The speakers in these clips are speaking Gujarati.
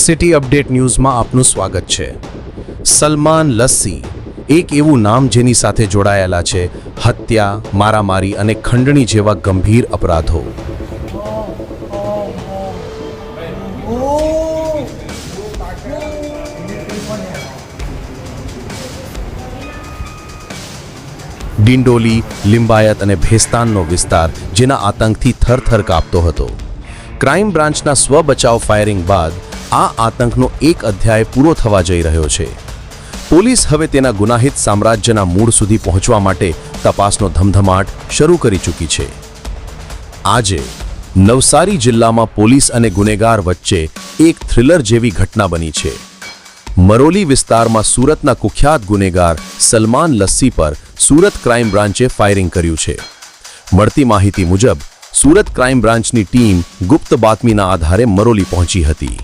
સિટી અપડેટ ન્યૂઝમાં આપનું સ્વાગત છે। સલમાન લસ્સી એક એવું નામ જેની સાથે જોડાયેલા છે હત્યા, મારામારી અને ખંડણી જેવા ગંભીર અપરાધો। ડિંડોલી, લિંબાયત અને ભેસ્તાનનો વિસ્તાર જેના આતંકથી થરથર કાપતો હતો। ક્રાઇમ બ્રાન્ચના સ્વ બચાવ ફાયરિંગ બાદ આ આતંકનો એક અધ્યાય પૂરો થવા જઈ રહ્યો છે। પોલીસ હવે તેના ગુનાહિત સામ્રાજ્યના મૂળ સુધી પહોંચવા માટે તપાસનો ધમધમાટ શરૂ કરી ચૂકી છે। આજે નવસારી જિલ્લામાં પોલીસ અને ગુનેગાર વચ્ચે એક થ્રિલર જેવી ઘટના બની છે। મરોલી વિસ્તારમાં સુરતના કુખ્યાત ગુનેગાર સલમાન લસ્સી પર સુરત ક્રાઇમ બ્રાન્ચે ફાયરિંગ કર્યું છે। મળતી માહિતી મુજબ સુરત ક્રાઇમ બ્રાન્ચની ટીમ ગુપ્ત બાતમીના આધારે મરોલી પહોંચી હતી।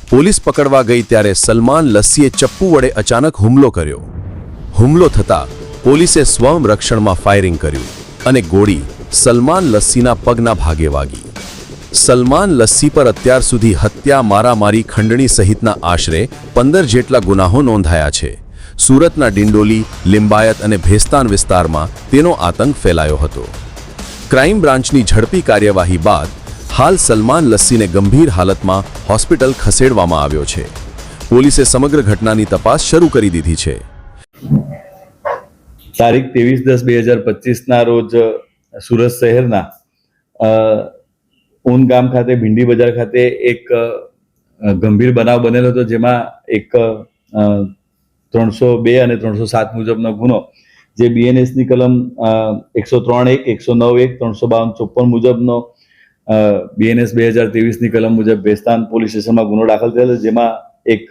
પોલીસ પકડવા ગઈ ત્યારે સલમાન લસ્સીએ ચપ્પુ વડે અચાનક હુમલો કર્યો। હુમલો થતાં પોલીસે સ્વયં રક્ષણમાં ફાયરિંગ કર્યું અને ગોળી સલમાન લસ્સીના પગના ભાગે વાગી। સલમાન લસ્સી પર અત્યાર સુધી હત્યા, મારામારી, ખંડણી સહિતના આશરે 15 જેટલા ગુનાહો નોંધાયા છે। સુરતના ડિંડોલી, લિંબાયત અને ભેસ્તાન વિસ્તારમાં તેનો આતંક ફેલાયો હતો। ક્રાઇમ બ્રાન્ચની ઝડપી કાર્યવાહી બાદ હાલ સલમાન લસ્સીને ગંભીર હાલતમાં હોસ્પિટલ ખસેડવામાં આવ્યો છે। પોલીસે સમગ્ર ઘટનાની તપાસ શરૂ કરી દીધી છે। તારીખ 23/10/2025ના રોજ સુરત શહેરના ઊન ગામ ખાતે ભીંડી બજાર ખાતે એક ગંભીર બનાવ બનેલો હતો, જેમાં એક 302 અને 307 મુજબનો ગુનો જે બીએનએસની કલમ 103(1), 109(1), 352(54) મુજબનો બીએનએસ 2023ની કલમ મુજબ ભેસ્તાન પોલીસ સ્ટેશનમાં ગુનો દાખલ થયેલો, જેમાં એક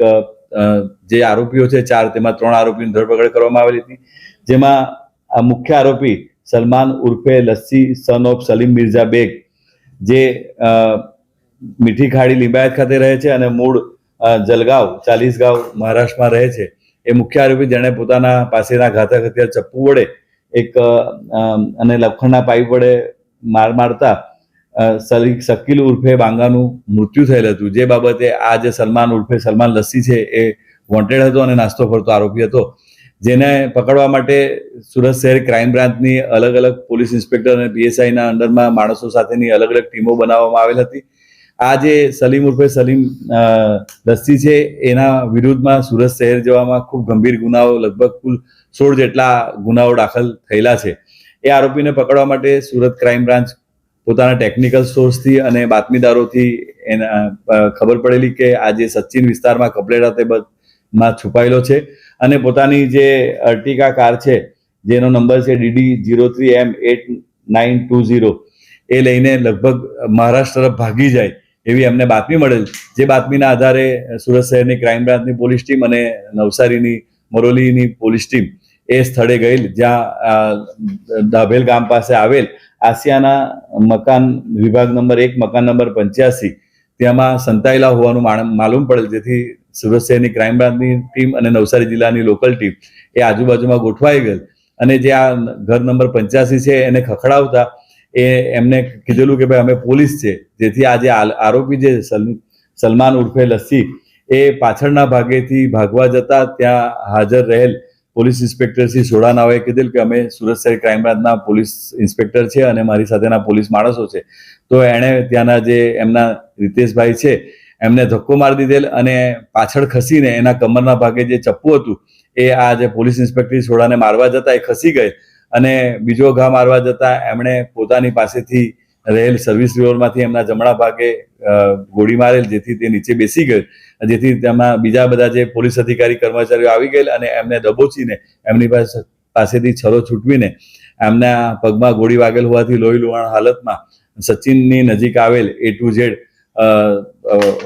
જે આરોપીઓ છે 4, તેમાં 3 આરોપીની ધરપકડ કરવામાં આવેલી હતી। જેમાં આ મુખ્ય આરોપી સલમાન ઉર્ફે લસ્સી સન ઓફ સલીમ મિર્ઝા બેગ, જે મીઠી ખાડી લિંબાયત ખાતે રહે છે અને મૂળ જલગાંવ ચાલીસગાંવ મહારાષ્ટ્રમાં રહે છે। એ મુખ્ય આરોપી જેણે પોતાના પાસેના ઘાતક હથિયાર ચપ્પુ વડે અને લોખંડના પાઇપ વડે મારતા શકીલ ઉર્ફે બાંગાનું મૃત્યુ થયેલ હતું। જે બાબતે આ જે સલમાન ઉર્ફે સલમાન લસ્સી છે એ વોન્ટેડ હતો અને નાસ્તો ફરતો આરોપી હતો, જેને પકડવા માટે સુરત શહેર ક્રાઇમ બ્રાન્ચની અલગ અલગ પોલીસ ઇન્સ્પેક્ટર અને પીએસઆઈના અંડરમાં માણસો સાથેની અલગ અલગ ટીમો બનાવવામાં આવેલ હતી। આ જે સલીમ ઉર્ફે સલીમ લસ્સી છે એના વિરુદ્ધમાં સુરત શહેર જેવામાં ખૂબ ગંભીર ગુનાઓ, લગભગ કુલ 16 જેટલા ગુનાઓ દાખલ થયેલા છે। એ આરોપીને પકડવા માટે સુરત ક્રાઇમ બ્રાન્ચ પોતાના ટેકનિકલ સોર્સથી અને બાતમીદારોથી ખબર પડેલી કે આ જે સચિન વિસ્તારમાં કપલેડા તેમાં છુપાયેલો છે અને પોતાની જે અર્ટિકા કાર છે જેનો નંબર છે DD03M8920 એ લઈને લગભગ મહારાષ્ટ્ર તરફ ભાગી જાય એવી અમને બાતમી મળેલ। જે બાતમીના આધારે સુરત શહેરની ક્રાઇમ બ્રાન્ચની પોલીસ ટીમ અને નવસારીની મરોલીની પોલીસ ટીમ એ સ્થળે ગયેલ, જ્યાં દાભેલ ગામ પાસે આવેલ આસિયાના મકાન વિભાગ નંબર 1 મકાન નંબર 85 તેમાં સંતાયેલા હોવાનું માલુમ પડેલ, જેથી સુરત શહેરની ક્રાઇમ બ્રાન્ચની ટીમ અને નવસારી જિલ્લાની લોકલ ટીમ એ આજુબાજુમાં ગોઠવાઈ ગયેલ અને જે આ ઘર નંબર 85 છે એને ખખડાવતા એમને કીધેલું કે ભાઈ અમે પોલીસ છે, જેથી આ જે આરોપી જે સલમાન ઉર્ફે લસ્સી એ પાછળના ભાગેથી ભાગવા જતા ત્યાં હાજર રહેલ પોલીસ ઇન્સ્પેક્ટર શ્રી સોડાનાઓએ કીધેલ કે અમે સુરત શહેર ક્રાઇમ બ્રાન્ચના પોલીસ ઇન્સ્પેક્ટર છે અને મારી સાથેના પોલીસ માણસો છે। તો એણે ત્યાંના જે એમના રીતેશભાઈ છે એમને ધક્કો મારી દીધેલ અને પાછળ ખસીને એના કમરના ભાગે જે ચપ્પુ હતું એ આ જે પોલીસ ઇન્સ્પેક્ટર સોડાને મારવા જતા એ ખસી ગઈ અને બીજો ઘા મારવા જતા એમણે પોતાની પાસેથી રહેલ સર્વિસ રિવોલ્વરમાંથી એમના જમણા ભાગે ગોળી મારેલ, જેથી તે નીચે બેસી ગયેલ, જેથી તેમાં બીજા બધા જે પોલીસ અધિકારી કર્મચારીઓ આવી ગયેલ અને એમને દબોચીને એમની પાસેથી છરો છૂટવીને એમના પગમાં ગોળી વાગેલ હોવાથી લોહી લુહાણ હાલતમાં સચિનની નજીક આવેલ A to Z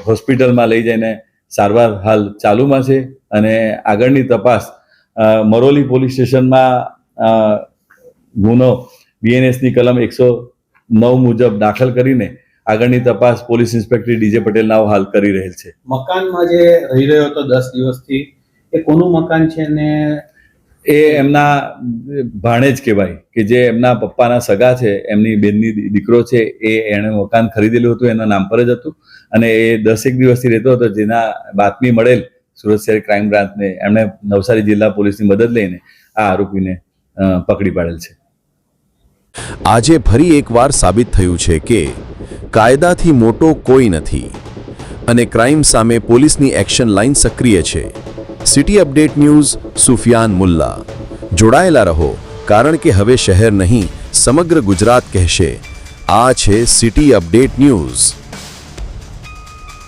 હોસ્પિટલમાં લઈ જઈને સારવાર હાલ ચાલુમાં છે અને આગળની તપાસ મરોલી પોલીસ સ્ટેશનમાં ગુનો બીએનએસની કલમ 109 મુજબ દાખલ કરીને આગળની તપાસ પોલીસ ઇન્સ્પેક્ટર ડીજે પટેલના હાલ કરી રહેલ છે। મકાનમાં જે રહી રહ્યો હતો 10 દિવસથી, એ કોનું મકાન છે ને એ એમના ભાણેજ કહેવાય કે જે એમના પપ્પાના સગા છે, એમની બેનની દીકરો છે, એ એણે મકાન ખરીદેલું હતું, એના નામ પર જ હતું અને એ 10 દિવસથી રહેતો હતો, જેના બાતમી મળેલ સુરત શહેર ક્રાઇમ બ્રાન્ચને, એમણે નવસારી જિલ્લા પોલીસની મદદ લઈને આ આરોપીને પકડી પાડેલ છે. આજે ફરી એકવાર સાબિત થયું છે કે કાયદાથી મોટો કોઈ નથી અને ક્રાઇમ સામે પોલીસની એક્શન લાઇન સક્રિય છે. City update news, Sufiyan Mulla. જોડાયેલા રહો, કારણ કે હવે શહેર નહીં સમગ્ર ગુજરાત કહેશે, આ છે સિટી અપડેટ ન્યૂઝ.